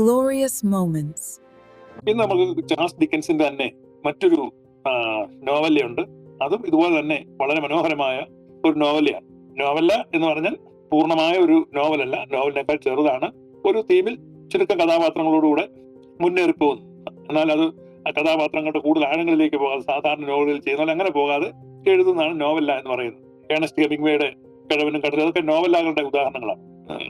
glorious moments. ഇന്ന് നമുക്ക് Charles ഡിക്കൻസിന്റെ തന്നെ മറ്റൊരു നോവലുണ്ട്. അതും ഇതുപോലെ തന്നെ വളരെ മനോഹരമായ ഒരു നോവലയാണ്. നോവല എന്ന് പറഞ്ഞാൽ പൂർണ്ണമായ ഒരു നോവലല്ല, നോവലിനേക്കാൾ ചെറുതാണ്. ഒരു തീമിൽ ചുരുക്കം കഥാപാത്രങ്ങളോടുകൂടെ മുന്നേറി പോകുന്നു. എന്നാൽ അത് ആ കഥാപാത്രങ്ങളുടെ കൂടുതൽ ആഴങ്ങളിലേക്ക് പോകാതെ സാധാരണ നോവലുകൾ ചെയ്യുന്ന പോലെ അങ്ങനെ പോകാതെ എഴുതുന്നതാണ് നോവല എന്ന് പറയുന്നത്. ഏണസ്റ്റ് ഹെമിംഗ്വേയുടെ കിഴവനും കടലും അതൊക്കെ നോവലുകളുടെ ഉദാഹരണങ്ങളാണ്.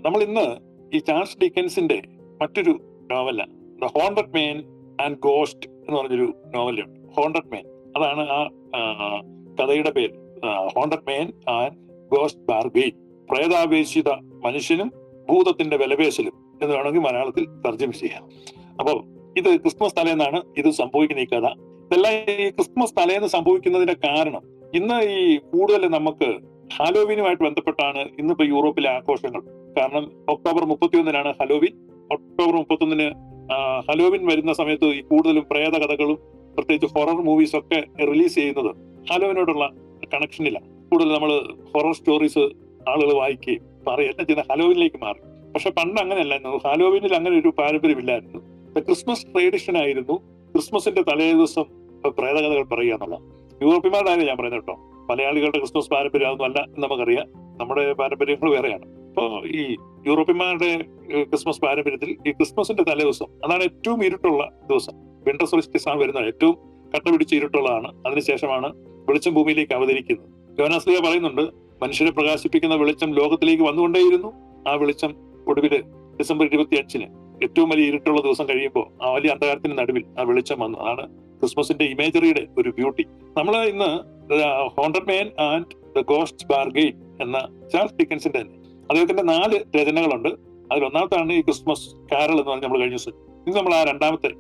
നമ്മൾ ഇന്ന് ഈ ചാൾസ് ഡിക്കൻസിന്റെ മറ്റൊരു novel the haunted man and ghost എന്ന് പറഞ്ഞൊരു നോവലുണ്ട്. ഹോണ്ടഡ് മാൻ, അതാണ് ആ കഥയുടെ പേര്. Haunted man and ghost bargain, പ്രേതാവേശിത മനുഷ്യനും ഭൂതത്തിന്റെ വിലപേശലും എന്ന് വേണമെങ്കിൽ മലയാളത്തിൽ തർജ്ജമ ചെയ്യാം. അപ്പോൾ ഇത് ക്രിസ്മസ് തലേന്നാണ് ഇത് സംഭവിക്കുന്ന ഈ കഥ. ഇതെല്ലാം ഈ ക്രിസ്മസ് തലേന്ന് സംഭവിക്കുന്നതിന്റെ കാരണം ഇന്ന് ഈ കൂടുതൽ നമുക്ക് ഹാലോവീനുമായിട്ട് ബന്ധപ്പെട്ടാണ് ഇന്നിപ്പോ യൂറോപ്പിലെ ആഘോഷങ്ങൾ. കാരണം ഒക്ടോബർ 31 ഹലോവീൻ. ഒക്ടോബർ 31 ഹലോവിൻ വരുന്ന സമയത്ത് ഈ കൂടുതലും പ്രേത കഥകളും പ്രത്യേകിച്ച് ഹൊറർ മൂവീസ് ഒക്കെ റിലീസ് ചെയ്യുന്നത് ഹലോവിനോടുള്ള കണക്ഷനിലാണ്. കൂടുതൽ നമ്മൾ ഹൊറർ സ്റ്റോറീസ് ആളുകൾ വായിക്കുകയും പറയുകയെല്ലാം ചെയ്യുന്ന ഹലോവിനിലേക്ക് മാറി. പക്ഷെ പണ്ട് അങ്ങനെയല്ലായിരുന്നു. ഹലോവിനിൽ അങ്ങനെ ഒരു പാരമ്പര്യമില്ലായിരുന്നു. ക്രിസ്മസ് ട്രഡീഷൻ ആയിരുന്നു ക്രിസ്മസിന്റെ തലേ ദിവസം പ്രേതകഥകൾ പറയുക എന്നുള്ളത്. യൂറോപ്യന്മാരുടെ കാര്യം ഞാൻ പറയുന്നത് കേട്ടോ. മലയാളികളുടെ ക്രിസ്മസ് പാരമ്പര്യം അതൊന്നും അല്ല എന്ന് നമുക്കറിയാം. നമ്മുടെ പാരമ്പര്യങ്ങൾ വേറെയാണ്. ഇപ്പോ ഈ യൂറോപ്യന്മാരുടെ ക്രിസ്മസ് പാരമ്പര്യത്തിൽ ഈ ക്രിസ്മസിന്റെ തലേ ദിവസം, അതാണ് ഏറ്റവും ഇരുട്ടുള്ള ദിവസം. വിന്റർ സോൾസ്റ്റിസ് ആണ് വരുന്നത്. ഏറ്റവും കട്ട പിടിച്ച് ഇരുട്ടുള്ളതാണ്. അതിനുശേഷമാണ് വെളിച്ചം ഭൂമിയിലേക്ക് അവതരിക്കുന്നത്. യോഹന്നാൻ ശ്ലീഹ പറയുന്നുണ്ട്, മനുഷ്യരെ പ്രകാശിപ്പിക്കുന്ന വെളിച്ചം ലോകത്തിലേക്ക് വന്നുകൊണ്ടേയിരുന്നു. ആ വെളിച്ചം ഒടുവില് ഡിസംബർ 25 ഏറ്റവും വലിയ ഇരുട്ടുള്ള ദിവസം കഴിയുമ്പോൾ ആ വലിയ അന്ധകാരത്തിന് നടുവിൽ ആ വെളിച്ചം വന്നു. അതാണ് ക്രിസ്മസിന്റെ ഇമേജറിയുടെ ഒരു ബ്യൂട്ടി. നമ്മൾ ഇന്ന് haunted man and the ghost bargain എന്ന ചാൾസ് ഡിക്കൻസിന്റെ തന്നെ അദ്ദേഹത്തിന്റെ 4 രചനകളുണ്ട്. അതിൽ ഒന്നാമത്താണ് ഈ ക്രിസ്മസ് കാരൾ എന്ന് പറഞ്ഞ് നമ്മൾ കഴിഞ്ഞ ദിവസം. ഇന്ന് നമ്മൾ ആ രണ്ടാമത്തെ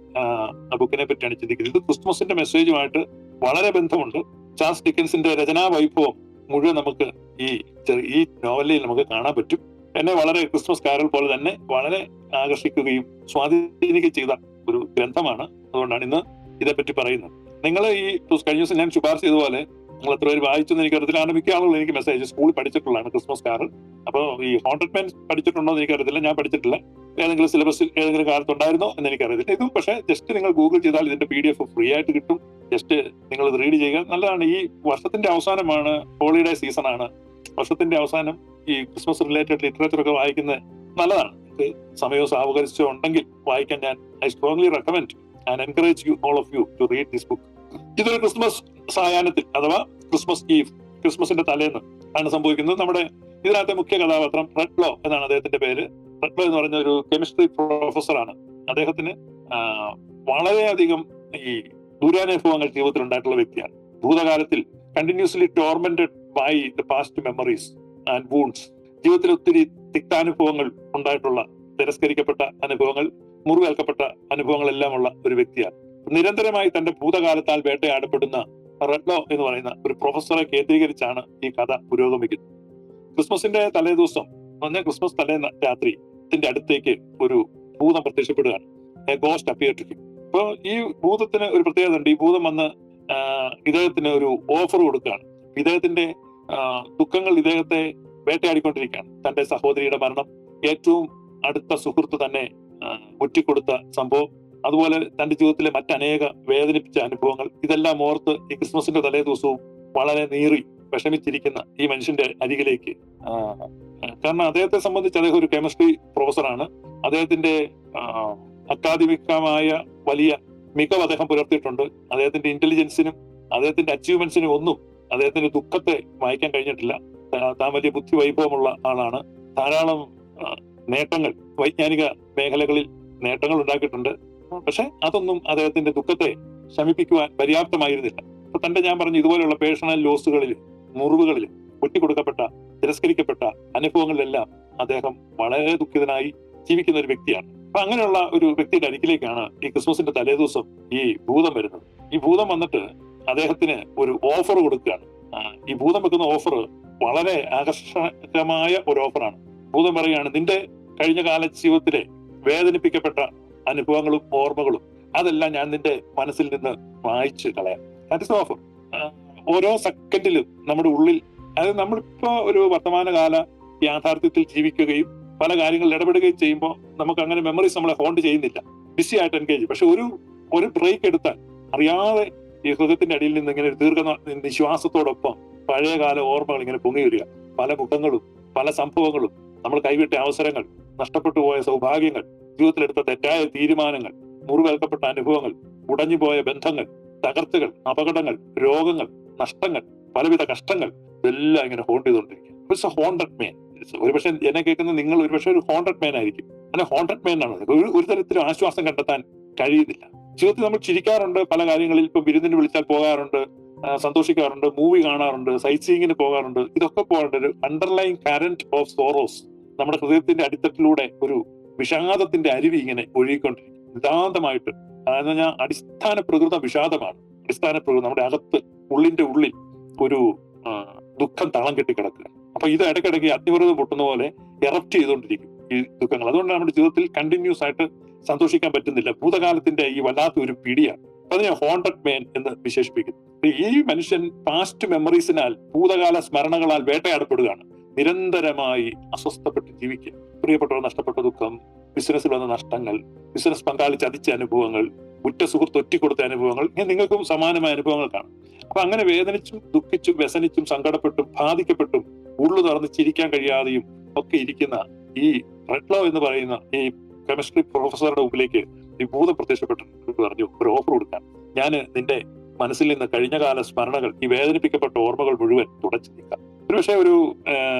ബുക്കിനെ പറ്റിയാണ് ചിന്തിക്കുന്നത്. ഇത് ക്രിസ്മസിന്റെ മെസ്സേജുമായിട്ട് വളരെ ബന്ധമുണ്ട്. ചാൾസ് ഡിക്കൻസിന്റെ രചനാ വൈഭവം മുഴുവൻ നമുക്ക് ഈ നോവലിൽ നമുക്ക് കാണാൻ പറ്റും. എന്നെ വളരെ ക്രിസ്മസ് കാരൾ പോലെ തന്നെ വളരെ ആകർഷിക്കുകയും സ്വാധീനിക്കുകയും ചെയ്ത ഒരു ഗ്രന്ഥമാണ്. അതുകൊണ്ടാണ് ഇന്ന് ഇതേപ്പറ്റി പറയുന്നത്. നിങ്ങൾ ഈ കഴിഞ്ഞ ദിവസം ഞാൻ ശുപാർശ ചെയ്തതുപോലെ നിങ്ങൾ എത്ര പേര് വായിച്ചെന്ന് എനിക്കറിയത്തില്ല. മിക്ക ആളുകൾ എനിക്ക് മെസ്സേജ് സ്കൂളിൽ പഠിച്ചിട്ടുള്ളതാണ് ക്രിസ്മസ് കാരൾ. അപ്പോൾ ഈ ഹോണ്ടഡ് മാൻ പഠിച്ചിട്ടുണ്ടോ എന്ന് എനിക്കറിയത്തില്ല. ഞാൻ പഠിച്ചിട്ടില്ല. ഏതെങ്കിലും സിലബസിൽ ഏതെങ്കിലും കാലത്തുണ്ടായിരുന്നോ എന്ന് എനിക്കറിയത്തില്ല. ഇതും പക്ഷേ ജസ്റ്റ് നിങ്ങൾ ഗൂഗിൾ ചെയ്താൽ ഇതിന്റെ PDF ഫ്രീ ആയിട്ട് കിട്ടും. ജസ്റ്റ് നിങ്ങൾ ഇത് റീഡ് ചെയ്യുക. നല്ലതാണ്. ഈ വർഷത്തിന്റെ അവസാനമാണ്, ഹോളിഡേ സീസൺ ആണ്. വർഷത്തിന്റെ അവസാനം ഈ ക്രിസ്മസ് റിലേറ്റഡ് ലിറ്ററേച്ചർ ഒക്കെ വായിക്കുന്നത് നല്ലതാണ്. സമയവും സാവകാശവും ഉണ്ടെങ്കിൽ വായിക്കാൻ ഞാൻ I strongly recommend and encourage you all of you to read this book. ഇതൊരു ക്രിസ്മസ് സായാഹ്നത്തിൽ അഥവാ ക്രിസ്മസ് ഈവ്, ക്രിസ്മസിന്റെ തലേന്ന് ആണ് സംഭവിക്കുന്നത്. നമ്മുടെ ഇതിനകത്തെ മുഖ്യ കഥാപാത്രം റെഡ്ലോ എന്നാണ് അദ്ദേഹത്തിന്റെ പേര്. റെഡ്ലോ എന്ന് പറഞ്ഞ ഒരു കെമിസ്ട്രി പ്രൊഫസറാണ്. അദ്ദേഹത്തിന് വളരെയധികം ഈ ദുരനുഭവങ്ങൾ ജീവിതത്തിൽ ഉണ്ടായിട്ടുള്ള വ്യക്തിയാണ്. ഭൂതകാലത്തിൽ continuously tormented by the past memories and wounds. ജീവിതത്തിൽ ഒത്തിരി തിക്താനുഭവങ്ങൾ ഉണ്ടായിട്ടുള്ള, തിരസ്കരിക്കപ്പെട്ട അനുഭവങ്ങൾ, മുറിവേൽക്കപ്പെട്ട അനുഭവങ്ങളെല്ലാം ഉള്ള ഒരു വ്യക്തിയാണ്. നിരന്തരമായി തന്റെ ഭൂതകാലത്താൽ വേട്ടയാടപ്പെടുന്ന റെഡ്ലോ എന്ന് പറയുന്ന ഒരു പ്രൊഫസറെ കേന്ദ്രീകരിച്ചാണ് ഈ കഥ പുരോഗമിക്കുന്നത്. ക്രിസ്മസിന്റെ തലേ ദിവസം പറഞ്ഞാൽ ക്രിസ്മസ് തലേ രാത്രിന്റെ അടുത്തേക്ക് ഒരു ഭൂതം പ്രത്യക്ഷപ്പെടുകയാണ്. Ghost appear to him. അപ്പോൾ ഈ ഭൂതത്തിന് ഒരു പ്രത്യേകത ഉണ്ട്. ഈ ഭൂതം വന്ന് ഇദ്ദേഹത്തിന് ഒരു ഓഫർ കൊടുക്കുകയാണ്. ഇദ്ദേഹത്തിന്റെ ദുഃഖങ്ങൾ ഇദ്ദേഹത്തെ വേട്ടയാടിക്കൊണ്ടിരിക്കുകയാണ്. തന്റെ സഹോദരിയുടെ മരണം, ഏറ്റവും അടുത്ത സുഹൃത്ത് തന്നെ മുറ്റിക്കൊടുത്ത സംഭവം, അതുപോലെ തന്റെ ജീവിതത്തിലെ മറ്റനേക വേദനിപ്പിച്ച അനുഭവങ്ങൾ, ഇതെല്ലാം ഓർത്ത് ഈ ക്രിസ്മസിന്റെ തലേ ദിവസവും വളരെ നീറി വിഷമിച്ചിരിക്കുന്ന ഈ മനുഷ്യന്റെ അരികിലേക്ക്, കാരണം അദ്ദേഹത്തെ സംബന്ധിച്ച് അദ്ദേഹം ഒരു കെമിസ്ട്രി പ്രൊഫസറാണ്. അദ്ദേഹത്തിന്റെ അക്കാദമികമായ വലിയ മികവ് അദ്ദേഹം പുലർത്തിയിട്ടുണ്ട്. അദ്ദേഹത്തിന്റെ ഇന്റലിജൻസിനും അദ്ദേഹത്തിന്റെ അച്ചീവ്മെന്റ്സിനും ഒന്നും അദ്ദേഹത്തിന്റെ ദുഃഖത്തെ വായിക്കാൻ കഴിഞ്ഞിട്ടില്ല. താൻ വലിയ ബുദ്ധി വൈഭവമുള്ള ആളാണ്. ധാരാളം നേട്ടങ്ങൾ വൈജ്ഞാനിക മേഖലകളിൽ നേട്ടങ്ങൾ ഉണ്ടാക്കിയിട്ടുണ്ട്. പക്ഷെ അതൊന്നും അദ്ദേഹത്തിന്റെ ദുഃഖത്തെ ശമിപ്പിക്കുവാൻ പര്യാപ്തമായിരുന്നില്ല. അപ്പൊ ഞാൻ പറഞ്ഞു, ഇതുപോലെയുള്ള പേഴ്സണൽ ലോസുകളിൽ, മുറിവുകളിൽ, ഒറ്റിക്കൊടുക്കപ്പെട്ട, തിരസ്കരിക്കപ്പെട്ട അനുഭവങ്ങളിലെല്ലാം അദ്ദേഹം വളരെ ദുഃഖിതനായി ജീവിക്കുന്ന ഒരു വ്യക്തിയാണ്. അപ്പൊ അങ്ങനെയുള്ള ഒരു വ്യക്തിയുടെ അരികിലേക്കാണ് ഈ ക്രിസ്മസിന്റെ തലേ ദിവസം ഈ ഭൂതം വരുന്നത്. ഈ ഭൂതം വന്നിട്ട് അദ്ദേഹത്തിന് ഒരു ഓഫർ കൊടുക്കുകയാണ്. ഈ ഭൂതം വെക്കുന്ന ഓഫർ വളരെ ആകർഷകമായ ഒരു ഓഫറാണ്. ഭൂതം പറയുകയാണ്, നിന്റെ കഴിഞ്ഞ കാല ജീവിതത്തിലെ വേദനിപ്പിക്കപ്പെട്ട അനുഭവങ്ങളും ഓർമ്മകളും അതെല്ലാം ഞാൻ നിന്റെ മനസ്സിൽ നിന്ന് വായിച്ച് കളയാം. That is offer. ഓരോ സെക്കൻഡിലും നമ്മുടെ ഉള്ളിൽ, അതായത് നമ്മളിപ്പോ ഒരു വർത്തമാനകാല യാഥാർത്ഥ്യത്തിൽ ജീവിക്കുകയും പല കാര്യങ്ങളിൽ ഇടപെടുകയും ചെയ്യുമ്പോൾ നമുക്ക് അങ്ങനെ മെമ്മറീസ് നമ്മളെ ഹോണ്ട് ചെയ്യുന്നില്ല, ബിസി ആയിട്ട് എൻഗേജ്. പക്ഷെ ഒരു ബ്രേക്ക് എടുത്താൽ അറിയാതെ ഈ ഹൃദയത്തിന്റെ അടിയിൽ നിന്ന് ഇങ്ങനെ ഒരു നിശ്വാസത്തോടൊപ്പം പഴയകാല ഓർമ്മകൾ ഇങ്ങനെ പൊങ്ങി വരിക. പല മുഖങ്ങളും പല സംഭവങ്ങളും, നമ്മൾ കൈവിട്ട അവസരങ്ങൾ, നഷ്ടപ്പെട്ടു പോയ സൗഭാഗ്യങ്ങൾ, ജീവിതത്തിലെടുത്ത തെറ്റായ തീരുമാനങ്ങൾ, മുറിവേൽക്കപ്പെട്ട അനുഭവങ്ങൾ, ഉടഞ്ഞുപോയ ബന്ധങ്ങൾ, തകർച്ചകൾ, അപകടങ്ങൾ, രോഗങ്ങൾ, നഷ്ടങ്ങൾ, പലവിധ കഷ്ടങ്ങൾ, ഇതെല്ലാം ഇങ്ങനെ ഹോണ്ട് ചെയ്തുകൊണ്ടിരിക്കും. ഇറ്റ്സ് എ ഹോണ്ടഡ് മാൻ. ഒരുപക്ഷെ എന്നെ കേൾക്കുന്ന നിങ്ങൾ ഒരുപക്ഷെ ഒരു ഹോണ്ടഡ് മാൻ ആയിരിക്കും. അങ്ങനെ ഹോണ്ടഡ് മാൻ ആണ്. ഒരു തരത്തിലും ആശ്വാസം കണ്ടെത്താൻ കഴിയുന്നില്ല. ജീവിതത്തിൽ നമ്മൾ ചിരിക്കാറുണ്ട്, പല കാര്യങ്ങളിൽ ഇപ്പൊ വിരുന്നിന് വിളിച്ചാൽ പോകാറുണ്ട്, സന്തോഷിക്കാറുണ്ട്, മൂവി കാണാറുണ്ട്, സൈറ്റ് സീയിങ്ങിന് പോകാറുണ്ട്. ഇതൊക്കെ പോകേണ്ട ഒരു അണ്ടർലൈൻ കറന്റ് ഓഫ് സോറോസ് നമ്മുടെ ഹൃദയത്തിന്റെ അടിത്തട്ടിലൂടെ ഒരു വിഷാദത്തിന്റെ അരുവി ഇങ്ങനെ ഒഴുകിക്കൊണ്ടിരിക്കും നിതാന്തമായിട്ട്. എന്ന് പറഞ്ഞാൽ അടിസ്ഥാന പ്രകൃത വിഷാദമാണ്. അടിസ്ഥാന പ്രകൃതി നമ്മുടെ അകത്ത് ഉള്ളിന്റെ ഉള്ളിൽ ഒരു ദുഃഖം തളം കെട്ടി കിടക്കുക. അപ്പൊ ഇത് ഇടയ്ക്കിടയ്ക്ക് അഗ്നിപർവ്വതം പൊട്ടുന്ന പോലെ എറപ്റ്റ് ചെയ്തുകൊണ്ടിരിക്കും ഈ ദുഃഖങ്ങൾ. അതുകൊണ്ട് നമ്മുടെ ജീവിതത്തിൽ കണ്ടിന്യൂസ് ആയിട്ട് സന്തോഷിക്കാൻ പറ്റുന്നില്ല. ഭൂതകാലത്തിന്റെ ഈ വല്ലാത്ത ഒരു പിടിയാണ്. അതിനെ ഹോണ്ടഡ് മാൻ എന്ന് വിശേഷിപ്പിക്കുന്നു. ഈ മനുഷ്യൻ പാസ്റ്റ് മെമ്മറീസിനാൽ, ഭൂതകാല സ്മരണകളാൽ വേട്ടയാടപ്പെടുകയാണ്. നിരന്തരമായി അസ്വസ്ഥപ്പെട്ട് ജീവിക്കുക. പ്രിയപ്പെട്ടവർ നഷ്ടപ്പെട്ട ദുഃഖം, ബിസിനസ്സിൽ വന്ന നഷ്ടങ്ങൾ, ബിസിനസ് പങ്കാളി ചതിച്ച അനുഭവങ്ങൾ, ഉറ്റ സുഹൃത്ത് ഒറ്റിക്കൊടുത്ത അനുഭവങ്ങൾ, ഇങ്ങനെ നിങ്ങൾക്കും സമാനമായ അനുഭവങ്ങൾ കാണും. അപ്പൊ അങ്ങനെ വേദനിച്ചും ദുഃഖിച്ചും വ്യസനിച്ചും സങ്കടപ്പെട്ടും ബാധിക്കപ്പെട്ടും ഉള്ളു തുറന്ന് ചിരിക്കാൻ കഴിയാതെയും ഒക്കെ ഇരിക്കുന്ന ഈ റെഡ്ലോ എന്ന് പറയുന്ന ഈ കെമിസ്ട്രി പ്രൊഫസറുടെ മുമ്പിലേക്ക് ഈ ഭൂതം പ്രത്യക്ഷപ്പെട്ടിട്ട് പറഞ്ഞു, ഒരു ഓഫർ കൊടുക്കാൻ. ഞാൻ നിന്റെ മനസ്സിൽ നിന്ന് കഴിഞ്ഞകാല സ്മരണകൾ, ഈ വേദനിപ്പിക്കപ്പെട്ട ഓർമ്മകൾ മുഴുവൻ തുടച്ചു നീക്കാം. ഒരുപക്ഷെ ഒരു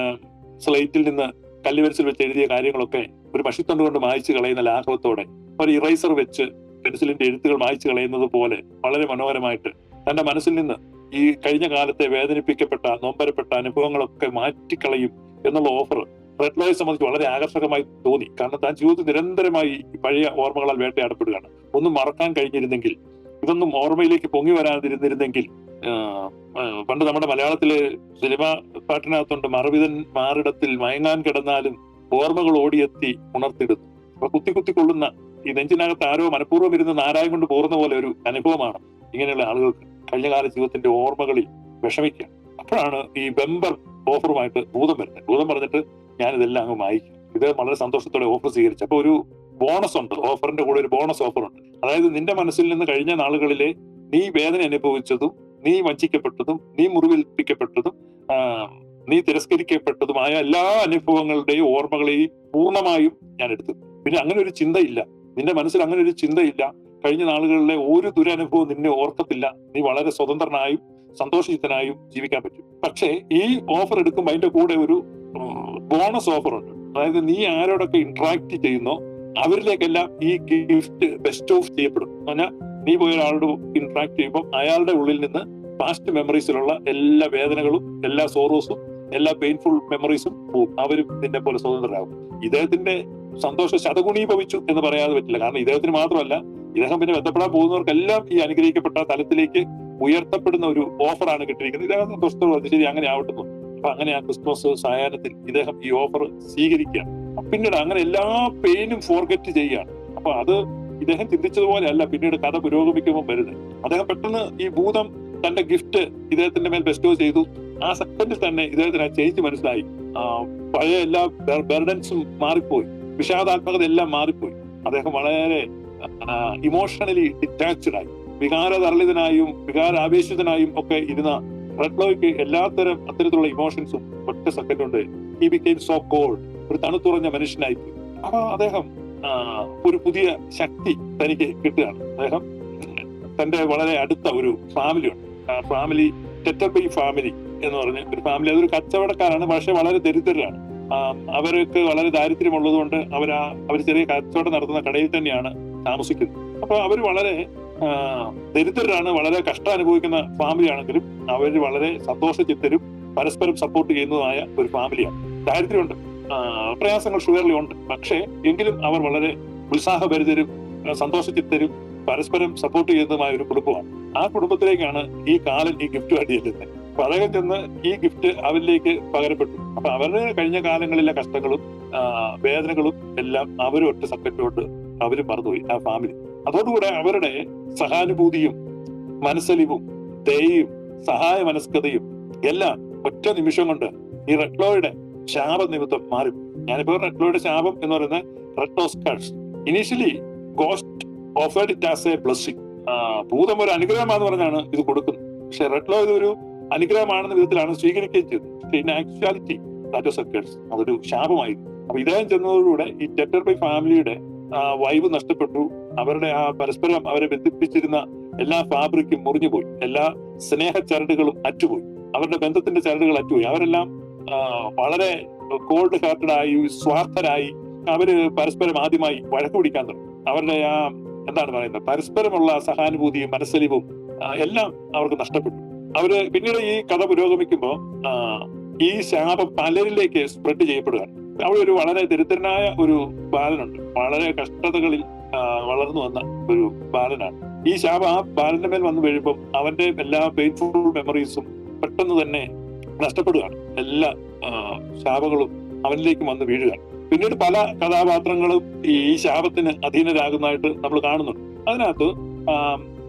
സ്ലൈറ്റിൽ നിന്ന് കല്ലുവരിച്ചിൽ വെച്ച് എഴുതിയ കാര്യങ്ങളൊക്കെ ഒരു മഷിത്തണ്ട് കൊണ്ട് മായ്ച്ചു കളയുന്ന ലാഘവത്തോടെ, ഒരു ഇറൈസർ വെച്ച് പെൻസിലിന്റെ എഴുത്തുകൾ മായ്ച്ചു കളയുന്നത് പോലെ വളരെ മനോഹരമായിട്ട് തന്റെ മനസ്സിൽ നിന്ന് ഈ കഴിഞ്ഞ കാലത്തെ വേദനിപ്പിക്കപ്പെട്ട നൊമ്പരപ്പെട്ട അനുഭവങ്ങളൊക്കെ മാറ്റിക്കളയും എന്നുള്ള ഓഫർ റെഡ്ലോയെ സംബന്ധിച്ച് വളരെ ആകർഷകമായി തോന്നി. കാരണം താൻ ജീവിതത്തിൽ നിരന്തരമായി പഴയ ഓർമ്മകളാൽ വേട്ടയാടപ്പെടുകയാണ്. ഒന്നും മറക്കാൻ കഴിഞ്ഞിരുന്നെങ്കിൽ, ഇതൊന്നും ഓർമ്മയിലേക്ക് പൊങ്ങി വരാതിരുന്നിരുന്നെങ്കിൽ, പണ്ട് നമ്മുടെ മലയാളത്തിലെ സിനിമ പാട്ടിനകത്തുണ്ട്, മറവിതൻ മാറിടത്തിൽ മയങ്ങാൻ കിടന്നാലും ഓർമ്മകൾ ഓടിയെത്തി ഉണർത്തിടുന്നു. അപ്പൊ കുത്തി കൊള്ളുന്ന ഈ നെഞ്ചിനകത്ത് ആരോ മനഃപൂർവ്വം ഇരുന്ന് നാരായം കൊണ്ട് പോറുന്ന പോലെ ഒരു അനുഭവമാണ് ഇങ്ങനെയുള്ള ആളുകൾക്ക് കഴിഞ്ഞകാല ജീവിതത്തിന്റെ ഓർമ്മകളിൽ വിഷമിക്കുക. അപ്പോഴാണ് ഈ ബെമ്പർ ഓഫറുമായിട്ട് ഭൂതം വരുന്നത്. ഭൂതം പറഞ്ഞിട്ട് ഞാനിതെല്ലാം അങ്ങ് വായിക്കും. ഇത് വളരെ സന്തോഷത്തോടെ ഓഫർ സ്വീകരിച്ചു. അപ്പൊ ഒരു ബോണസ് ഉണ്ട്, ഓഫറിന്റെ കൂടെ ഒരു ബോണസ് ഓഫർ ഉണ്ട്. അതായത് നിന്റെ മനസ്സിൽ നിന്ന് കഴിഞ്ഞ നാളുകളിലെ നീ വേദന അനുഭവിച്ചതും, നീ വഞ്ചിക്കപ്പെട്ടതും, നീ മുറിവേൽപ്പിക്കപ്പെട്ടതും, നീ തിരസ്കരിക്കപ്പെട്ടതുമായ എല്ലാ അനുഭവങ്ങളുടെയും ഓർമ്മകളെയും പൂർണ്ണമായും ഞാൻ എടുത്തു. പിന്നെ അങ്ങനെ ഒരു ചിന്തയില്ല, നിന്റെ മനസ്സിൽ അങ്ങനെ ഒരു ചിന്തയില്ല. കഴിഞ്ഞ നാളുകളിലെ ഒരു ദുരനുഭവം നിന്നെ ഓർക്കത്തില്ല. നീ വളരെ സ്വതന്ത്രനായും സന്തോഷചിത്തനായും ജീവിക്കാൻ പറ്റും. പക്ഷേ ഈ ഓഫർ എടുക്കുമ്പോൾ അതിന്റെ കൂടെ ഒരു ബോണസ് ഓഫർ ഉണ്ട്. അതായത് നീ ആരോടൊക്കെ ഇന്ററാക്ട് ചെയ്യുന്നോ അവരിലേക്കെല്ലാം ഈ ഗിഫ്റ്റ് ബെസ്റ്റ് ഓഫ് ചെയ്യപ്പെടും. പറഞ്ഞാൽ നീ പോയ ഒരാളോട് ഇന്ററാക്ട് ചെയ്യുമ്പോൾ അയാളുടെ ഉള്ളിൽ നിന്ന് പാസ്റ്റ് മെമ്മറീസിലുള്ള എല്ലാ വേദനകളും, എല്ലാ സോറോസും, എല്ലാ പെയിൻഫുൾ മെമ്മറീസും പോവും. അവരും നിന്നെ പോലെ സ്വതന്ത്രരാകും. ഇദ്ദേഹത്തിന്റെ സന്തോഷം ശതഗുണീഭവിച്ചു എന്ന് പറയാതെ പറ്റില്ല. കാരണം ഇദ്ദേഹത്തിന് മാത്രമല്ല, ഇദ്ദേഹം പിന്നെ ബന്ധപ്പെടാൻ പോകുന്നവർക്കെല്ലാം ഈ അനുഗ്രഹിക്കപ്പെട്ട തലത്തിലേക്ക് ഉയർത്തപ്പെടുന്ന ഒരു ഓഫറാണ് കിട്ടിയിരിക്കുന്നത്. ഇദ്ദേഹം സന്തോഷത്തോട് അത് ശരി, അങ്ങനെ ആവട്ടെന്നു. അപ്പൊ അങ്ങനെ ആ ക്രിസ്മസ് സായാഹ്നത്തിൽ ഇദ്ദേഹം ഈ ഓഫർ സ്വീകരിക്കുകയാണ്. പിന്നീട് അങ്ങനെ എല്ലാ പെയിനും ഫോർഗെറ്റ് ചെയ്യുകയാണ്. അപ്പൊ അത് ഇദ്ദേഹം ചിന്തിച്ചതുപോലെ അല്ല പിന്നീട് കഥ പുരോഗമിക്കുമ്പോൾ വരുന്നത്. അദ്ദേഹം പെട്ടെന്ന് ഈ ഭൂതം തന്റെ ഗിഫ്റ്റ് ഇദ്ദേഹത്തിന്റെ മേൽ ബെസ്റ്റോ ചെയ്തു. ആ സെക്കൻഡിൽ തന്നെ ഇദ്ദേഹത്തിന് ആ ചേഞ്ച് മനസ്സിലായി. പഴയ എല്ലാ ബർഡൻസും മാറിപ്പോയി, വിഷാദാത്മകത എല്ലാം മാറിപ്പോയി. അദ്ദേഹം വളരെ ഇമോഷണലി ഡിറ്റാച്ച്ഡ് ആയി, വികാരതരളിതനായും വികാരാവേശിതനായും ഒക്കെ ഇരുന്ന റെഡ്ലോയ്ക്ക് എല്ലാത്തരം അത്തരത്തിലുള്ള ഇമോഷൻസും ഒറ്റ സെക്കൻഡ് കൊണ്ട് ഹി ബിക്കെയിം സോ കോൾഡ്, ഒരു തണുത്തുറഞ്ഞ മനുഷ്യനായി. അപ്പൊ അദ്ദേഹം ഒരു പുതിയ ശക്തി തനിക്ക് കിട്ടുകയാണ്. അദ്ദേഹം തന്റെ വളരെ അടുത്ത ഒരു ഫാമിലി ഉണ്ട്. ആ ഫാമിലി ടെറ്റർബൈ ഫാമിലി എന്ന് പറഞ്ഞ ഒരു ഫാമിലി. അതൊരു കച്ചവടക്കാരാണ്, പക്ഷെ വളരെ ദരിദ്രരാണ്. അവർക്ക് വളരെ ദാരിദ്ര്യമുള്ളത് കൊണ്ട് അവർ ചെറിയ കച്ചവടം നടത്തുന്ന കടയിൽ തന്നെയാണ് താമസിക്കുന്നത്. അപ്പൊ അവർ വളരെ ദരിദ്രരാണ്, വളരെ കഷ്ടം അനുഭവിക്കുന്ന ഫാമിലി ആണെങ്കിലും അവർ വളരെ സന്തോഷചിത്തരും പരസ്പരം സപ്പോർട്ട് ചെയ്യുന്നതുമായ ഒരു ഫാമിലിയാണ്. ദാരിദ്ര്യമുണ്ട്, പ്രയാസങ്ങൾ ഷുവർലി ഉണ്ട്, പക്ഷേ എങ്കിലും അവർ വളരെ ഉത്സാഹഭരിതരും സന്തോഷചിത്തരും പരസ്പരം സപ്പോർട്ട് ചെയ്യുന്നതുമായ ഒരു കുടുംബമാണ്. ആ കുടുംബത്തിലേക്കാണ് ഈ കാലൻ ഈ ഗിഫ്റ്റുമായിട്ട് ചെല്ലുന്നത്. അപ്പൊ അദ്ദേഹം ചെന്ന് ഈ ഗിഫ്റ്റ് അവരിലേക്ക് പകരപ്പെട്ടു. അപ്പൊ അവരുടെ കഴിഞ്ഞ കാലങ്ങളിലെ കഷ്ടങ്ങളും വേദനകളും എല്ലാം അവരും ഒറ്റ സെക്കൻഡോട്ട് അവരും മറന്നുപോയി, ആ ഫാമിലി. അതോടുകൂടെ അവരുടെ സഹാനുഭൂതിയും മനസ്സലിവും ദയയും സഹായ മനസ്കതയും എല്ലാം ഒറ്റ നിമിഷം കൊണ്ട് ഈ റെഡ്ലോയുടെ ശാപ നിമിത്തം മാറി. ഞാനിപ്പോ റെട്ലോയുടെ ശാപം എന്ന് പറയുന്ന Redlaw's curse. Initially ghost offered it as a blessing. ഭൂതം ഒരു അനുഗ്രഹമാണെന്ന് പറഞ്ഞാണ് ഇത് കൊടുക്കുന്നത്. പക്ഷെ റെട്ലോ ഇതൊരു അനുഗ്രഹമാണെന്ന വിധത്തിലാണ് സ്വീകരിക്കുകയും ചെയ്തത്. പക്ഷെ in actuality that was a curse. അതൊരു ശാപമായിരുന്നു. അപ്പൊ ഇദ്ദേഹം ചെന്നതോടുകൂടെ ഈ ടെറ്റർബൈ ഫാമിലിയുടെ വൈബ് നഷ്ടപ്പെട്ടു. അവരുടെ ആ പരസ്പരം അവരെ ബന്ധിപ്പിച്ചിരുന്ന എല്ലാ ഫാബ്രിക്കും മുറിഞ്ഞുപോയി. എല്ലാ സ്നേഹ ചരടുകളും അറ്റുപോയി. അവരുടെ ബന്ധത്തിന്റെ ചരടുകൾ അറ്റുപോയി. അവരെല്ലാം വളരെ കോൾഡ് ഹാർട്ടഡ് ആയി, സ്വാർത്ഥരായി. അവര് പരസ്പരം ആദ്യമായി വഴക്ക് പിടിക്കാൻ തുടങ്ങി. അവരുടെ ആ എന്താണ് പറയുന്നത്, പരസ്പരമുള്ള സഹാനുഭൂതിയും മനസ്സലിവും എല്ലാം അവർക്ക് നഷ്ടപ്പെട്ടു. അവര് പിന്നീട് ഈ കഥ പുരോഗമിക്കുമ്പോൾ ഈ ശാപം പലരിലേക്ക് സ്പ്രെഡ് ചെയ്യപ്പെടുകയാണ്. അവിടെ ഒരു വളരെ ദരിദ്രനായ ഒരു ബാലനുണ്ട്. വളരെ കഷ്ടതകളിൽ വളർന്നു വന്ന ഒരു ബാലനാണ്. ഈ ശാപം ആ ബാലന്റെ മേൽ വന്നു വീഴുമ്പോൾ അവന്റെ എല്ലാ പെയിൻഫുൾ മെമ്മറീസും പെട്ടെന്ന് തന്നെ നഷ്ടപ്പെടുകയാണ്. എല്ലാ ശാപങ്ങളും അവനിലേക്ക് വന്ന് വീഴുകയാണ്. പിന്നീട് പല കഥാപാത്രങ്ങളും ഈ ശാപത്തിന് അധീനരാകുന്നതായിട്ട് നമ്മൾ കാണുന്നുണ്ട്. അതിനകത്ത്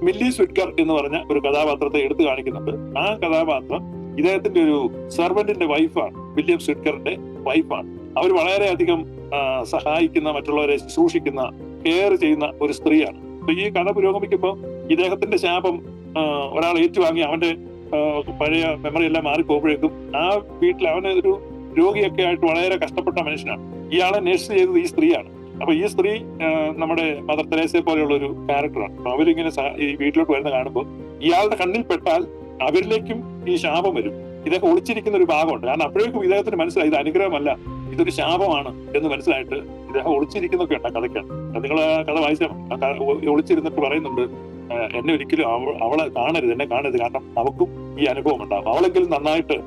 മില്ലി സ്വിറ്റ്കർ എന്ന് പറഞ്ഞ ഒരു കഥാപാത്രത്തെ എടുത്തു കാണിക്കുന്നുണ്ട്. ആ കഥാപാത്രം ഇദ്ദേഹത്തിന്റെ ഒരു സെർവന്റിന്റെ വൈഫാണ്. വില്യം സ്വിറ്റ്കറിന്റെ വൈഫാണ്. അവർ വളരെയധികം സഹായിക്കുന്ന, മറ്റുള്ളവരെ ശുശ്രൂഷിക്കുന്ന, കെയർ ചെയ്യുന്ന ഒരു സ്ത്രീയാണ്. അപ്പൊ ഈ കഥ പുരോഗമിക്കുമ്പോൾ ഇദ്ദേഹത്തിന്റെ ശാപം ഒരാൾ ഏറ്റുവാങ്ങി അവന്റെ പഴയ മെമ്മറി എല്ലാം മാറിപ്പോകുമ്പോഴേക്കും ആ വീട്ടിൽ അവന് ഒരു രോഗിയൊക്കെ ആയിട്ട് വളരെ കഷ്ടപ്പെട്ട മനുഷ്യനാണ്. ഇയാളെ നേഴ്സ് ചെയ്തത് ഈ സ്ത്രീയാണ്. അപ്പൊ ഈ സ്ത്രീ നമ്മുടെ മദർ തെരേസയെ പോലെയുള്ള ഒരു ക്യാരക്ടറാണ്. അപ്പൊ അവരിങ്ങനെ ഈ വീട്ടിലോട്ട് വരുന്ന കാണുമ്പോൾ ഇയാളുടെ കണ്ണിൽ പെട്ടാൽ അവരിലേക്കും ഈ ശാപം വരും. ഇദ്ദേഹം ഒളിച്ചിരിക്കുന്ന ഒരു ഭാഗമുണ്ട്. കാരണം അപ്പോഴേക്കും ഇദ്ദേഹത്തിന് മനസ്സിലായി ഇത് അനുഗ്രഹമല്ല, ഇതൊരു ശാപമാണ് എന്ന് മനസ്സിലായിട്ട് ഇദ്ദേഹം ഒളിച്ചിരിക്കുന്നൊക്കെ ഉണ്ട് കഥയ്ക്കാണ്. നിങ്ങൾ ആ കഥ വായിച്ചാൽ ഒളിച്ചിരുന്നിട്ട് പറയുന്നുണ്ട്, എന്നെ ഒരിക്കലും അവളെ കാണരുത്, എന്നെ കാണരുത്, കാരണം അവൾക്കും ഈ അനുഭവം ഉണ്ടാകും. അവളെങ്കിലും നന്നായിട്ട്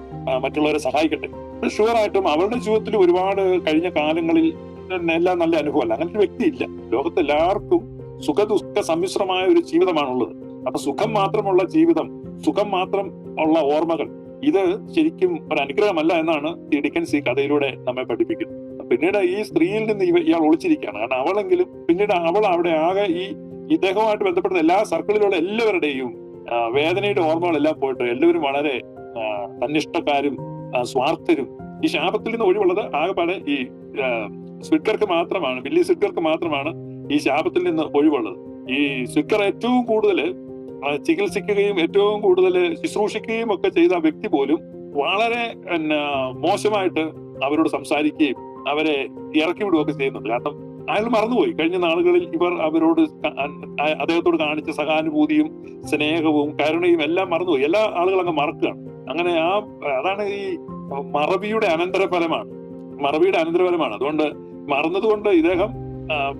മറ്റുള്ളവരെ സഹായിക്കട്ടെ. ഷുവറായിട്ടും അവളുടെ ജീവിതത്തിൽ ഒരുപാട് കഴിഞ്ഞ കാലങ്ങളിൽ എല്ലാം നല്ല അനുഭവമല്ല. അങ്ങനെ ഒരു വ്യക്തി ഇല്ല. ലോകത്ത് എല്ലാവർക്കും സുഖദുഃഖ സമ്മിശ്രമായ ഒരു ജീവിതമാണുള്ളത്. അപ്പൊ സുഖം മാത്രമുള്ള ജീവിതം, സുഖം മാത്രം ഉള്ള ഓർമ്മകൾ, ഇത് ശരിക്കും ഒരു അനുഗ്രഹമല്ല എന്നാണ് ഈ ഡിക്കൻസ് ഈ കഥയിലൂടെ നമ്മെ പഠിപ്പിക്കുന്നത്. പിന്നീട് ഈ സ്ത്രീയിൽ നിന്ന് ഇയാൾ ഒളിച്ചിരിക്കുകയാണ്. കാരണം അവളെങ്കിലും പിന്നീട് അവൾ അവിടെ ആകെ ഈ ഇദ്ദേഹവുമായിട്ട് ബന്ധപ്പെടുന്ന എല്ലാ സർക്കിളിലുള്ള എല്ലാവരുടെയും വേദനയുടെ ഓർമ്മകളെല്ലാം പോയിട്ട് എല്ലാവരും വളരെ തന്നിഷ്ടക്കാരും സ്വാർത്ഥരും. ഈ ശാപത്തിൽ നിന്ന് ഒഴിവുള്ളത് ആകെപ്പാടെ ഈ സ്വിറ്റ്കർക്ക് മാത്രമാണ്, വില്ലി സ്വിറ്റ്കർക്ക് മാത്രമാണ് ഈ ശാപത്തിൽ നിന്ന് ഒഴിവുള്ളത്. ഈ സ്വിറ്റ്കർ ഏറ്റവും കൂടുതൽ ചികിത്സിക്കുകയും ഏറ്റവും കൂടുതൽ ശുശ്രൂഷിക്കുകയും ഒക്കെ ചെയ്ത വ്യക്തി പോലും വളരെ മോശമായിട്ട് അവരോട് സംസാരിക്കുകയും അവരെ ഇറക്കി വിടുകയൊക്കെ ചെയ്യുന്നുണ്ട്. കാരണം അയാൾ മറന്നുപോയി. കഴിഞ്ഞ നാളുകളിൽ ഇവർ അവരോട് അദ്ദേഹത്തോട് കാണിച്ച സഹാനുഭൂതിയും സ്നേഹവും കരുണയും എല്ലാം മറന്നുപോയി. എല്ലാ ആളുകളും അങ്ങ് മറക്കുകയാണ്. അങ്ങനെ അതാണ് ഈ മറവിയുടെ അനന്തരഫലമാണ്. അതുകൊണ്ട് മറന്നതുകൊണ്ട് ഇദ്ദേഹം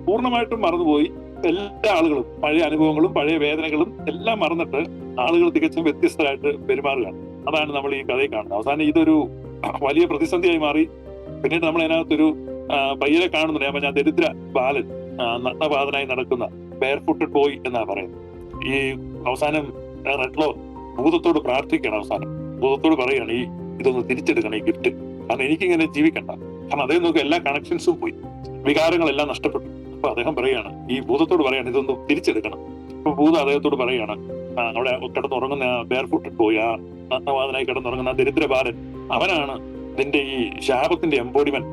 പൂർണ്ണമായിട്ടും മറന്നുപോയി. എല്ലാ ആളുകളും പഴയ അനുഭവങ്ങളും പഴയ വേദനകളും എല്ലാം മറന്നിട്ട് ആളുകൾ തികച്ചും വ്യത്യസ്തരായിട്ട് പെരുമാറുകയാണ്. അതാണ് നമ്മൾ ഈ കഥയിൽ കാണുന്നത്. അവസാനം ഇതൊരു വലിയ പ്രതിസന്ധിയായി മാറി. പിന്നീട് നമ്മൾ അതിനകത്തൊരു പയ്യനെ കാണുന്നുണ്ട്. ഞാൻ ദരിദ്ര ബാലൻ, നഗ്നപാതനായി നടക്കുന്ന ബെയർ ഫുട്ടഡ് ബോയ് എന്നാ പറയുന്നത്. ഈ അവസാനം റെട്ലോ ഭൂതത്തോട് പ്രാർത്ഥിക്കണം. അവസാനം ഭൂതത്തോട് പറയുകയാണ്, ഇതൊന്ന് തിരിച്ചെടുക്കണം, ഈ ഗിഫ്റ്റ്. കാരണം എനിക്കിങ്ങനെ ജീവിക്കണ്ട. കാരണം അദ്ദേഹം നോക്കുക എല്ലാ കണക്ഷൻസും പോയി, വികാരങ്ങളെല്ലാം നഷ്ടപ്പെട്ടു. അപ്പൊ അദ്ദേഹം പറയാണ്, ഈ ഭൂതത്തോട് പറയാണ് ഇതൊന്ന് തിരിച്ചെടുക്കണം. അപ്പൊ ഭൂതം അദ്ദേഹത്തോട് പറയാണ്, അവിടെ കിടന്നുറങ്ങുന്ന ബെയർ ഫുട്ടഡ് ബോയ്, ആ നഗ്നപാതനായി കിടന്നുറങ്ങുന്ന ദരിദ്ര ബാലൻ, അവനാണ് നിന്റെ ഈ ശാപത്തിന്റെ എംബോഡിമെന്റ്.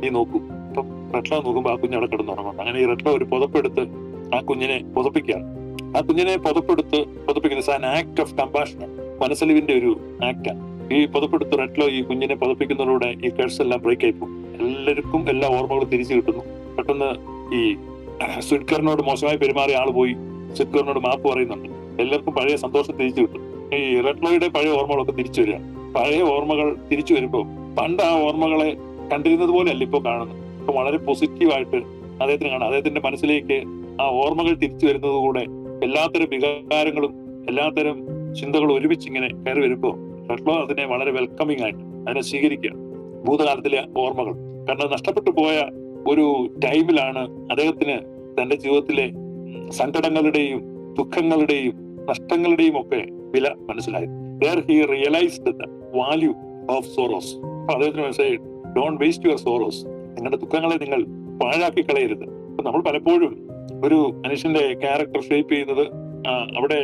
നീ നോക്കൂ. അപ്പൊ റെട്ലോ നോക്കുമ്പോ ആ കുഞ്ഞ് അവിടെ കിടന്നുറങ്ങുന്നു. അങ്ങനെ ഈ റെട്ലോ ഒരു പുതപ്പെടുത്ത് ആ കുഞ്ഞിനെ പുതപ്പിക്കുകയാണ്. ആ കുഞ്ഞിനെ പുതപ്പിക്കുന്നത് ആൻ ആക്ട് ഓഫ് കമ്പാഷൻ, മനസ്സലിവിന്റെ ഒരു ആക്ടാണ്. ഈ പുതപ്പെടുത്ത് റെട്ലോ ഈ കുഞ്ഞിനെ പുതപ്പിക്കുന്നതിലൂടെ ഈ കേഴ്സ് എല്ലാം ബ്രേക്ക് ആയി പോകും. എല്ലാവർക്കും എല്ലാ ഓർമ്മകളും തിരിച്ചു കിട്ടുന്നു. പെട്ടെന്ന് ഈ സ്വിറ്റ്കറിനോട് മോശമായി പെരുമാറിയ ആൾ പോയി സ്വിറ്റ്കറിനോട് മാപ്പ് പറയുന്നുണ്ട്. എല്ലാവർക്കും പഴയ സന്തോഷം തിരിച്ചു കിട്ടും. ഈ റെട്ലോയുടെ പഴയ ഓർമ്മകളൊക്കെ തിരിച്ചു വരിക. പഴയ ഓർമ്മകൾ തിരിച്ചു വരുമ്പോൾ പണ്ട് ആ ഓർമ്മകളെ കണ്ടിരുന്നത് പോലെ അല്ല ഇപ്പോൾ കാണുന്നത്. ഇപ്പൊ വളരെ പോസിറ്റീവായിട്ട് അദ്ദേഹത്തിന് കാണാം. അദ്ദേഹത്തിന്റെ മനസ്സിലേക്ക് ആ ഓർമ്മകൾ തിരിച്ചു വരുന്നതുകൂടെ എല്ലാത്തരം വികാരങ്ങളും എല്ലാത്തരം ചിന്തകളും ഒരുമിച്ച് ഇങ്ങനെ കയറി വരുമ്പോൾ റെട്ലോ അതിനെ വളരെ വെൽക്കമിങ് ആയിട്ട് അതിനെ സ്വീകരിക്കുക. ഭൂതകാലത്തിലെ ഓർമ്മകൾ, കാരണം നഷ്ടപ്പെട്ടു പോയ ഒരു ടൈമിലാണ് അദ്ദേഹത്തിന് തന്റെ ജീവിതത്തിലെ സങ്കടങ്ങളുടെയും ദുഃഖങ്ങളുടെയും നഷ്ടങ്ങളുടെയും ഒക്കെ വില മനസ്സിലായത്. There he realized the value of sorrows. അപ്പൊ അദ്ദേഹത്തിന് മനസ്സിലായി, ഡോണ്ട് വേസ്റ്റ് യുവർ സോറോസ്. നിങ്ങളുടെ ദുഃഖങ്ങളെ നിങ്ങൾ പാഴാക്കി കളയരുത്. അപ്പൊ നമ്മൾ പലപ്പോഴും ഒരു മനുഷ്യന്റെ ക്യാരക്ടർ ഷേപ്പ് ചെയ്യുന്നത് അവിടെ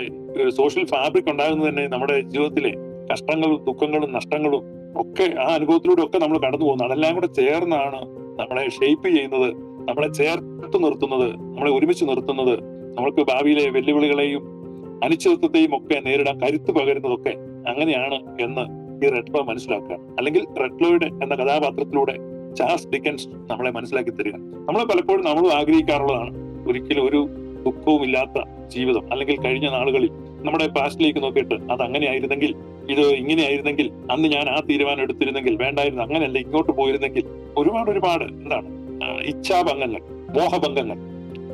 സോഷ്യൽ ഫാബ്രിക് ഉണ്ടാകുന്നത് തന്നെ നമ്മുടെ ജീവിതത്തിലെ കഷ്ടങ്ങളും ദുഃഖങ്ങളും നഷ്ടങ്ങളും ഒക്കെ ആ അനുഭവത്തിലൂടെ ഒക്കെ നമ്മൾ കടന്നു പോകുന്നത്. അതെല്ലാം കൂടെ ചേർന്നാണ് നമ്മളെ ഷേപ്പ് ചെയ്യുന്നത്, നമ്മളെ ചേർത്ത് നിർത്തുന്നത്, നമ്മളെ ഒരുമിച്ച് നിർത്തുന്നത്, നമ്മൾക്ക് ഭാവിയിലെ വെല്ലുവിളികളെയും അനിശ്ചിതത്വത്തെയും ഒക്കെ നേരിടാൻ കരുത്ത് പകരുന്നതൊക്കെ അങ്ങനെയാണ് എന്ന് ഈ റെഡ്ലോ മനസ്സിലാക്കുക. അല്ലെങ്കിൽ റെഡ്ലോയുടെ എന്ന കഥാപാത്രത്തിലൂടെ ചാൾസ് ഡിക്കൻസ് നമ്മളെ മനസ്സിലാക്കി തരിക. നമ്മളെ പലപ്പോഴും നമ്മളും ആഗ്രഹിക്കാറുള്ളതാണ് ഒരിക്കലും ഒരു ദുഃഖവും ഇല്ലാത്ത ജീവിതം. അല്ലെങ്കിൽ കഴിഞ്ഞ നാളുകളിൽ നമ്മുടെ പാസ്റ്റിലേക്ക് നോക്കിയിട്ട് അത് അങ്ങനെ ആയിരുന്നെങ്കിൽ, ഇത് ഇങ്ങനെ ആയിരുന്നെങ്കിൽ, അന്ന് ഞാൻ ആ തീരുമാനം എടുത്തിരുന്നെങ്കിൽ, വേണ്ടായിരുന്നു, അങ്ങനെയല്ല ഇങ്ങോട്ട് പോയിരുന്നെങ്കിൽ, ഒരുപാട് എന്താണ് ഇച്ഛാഭംഗങ്ങൾ, മോഹഭംഗങ്ങൾ,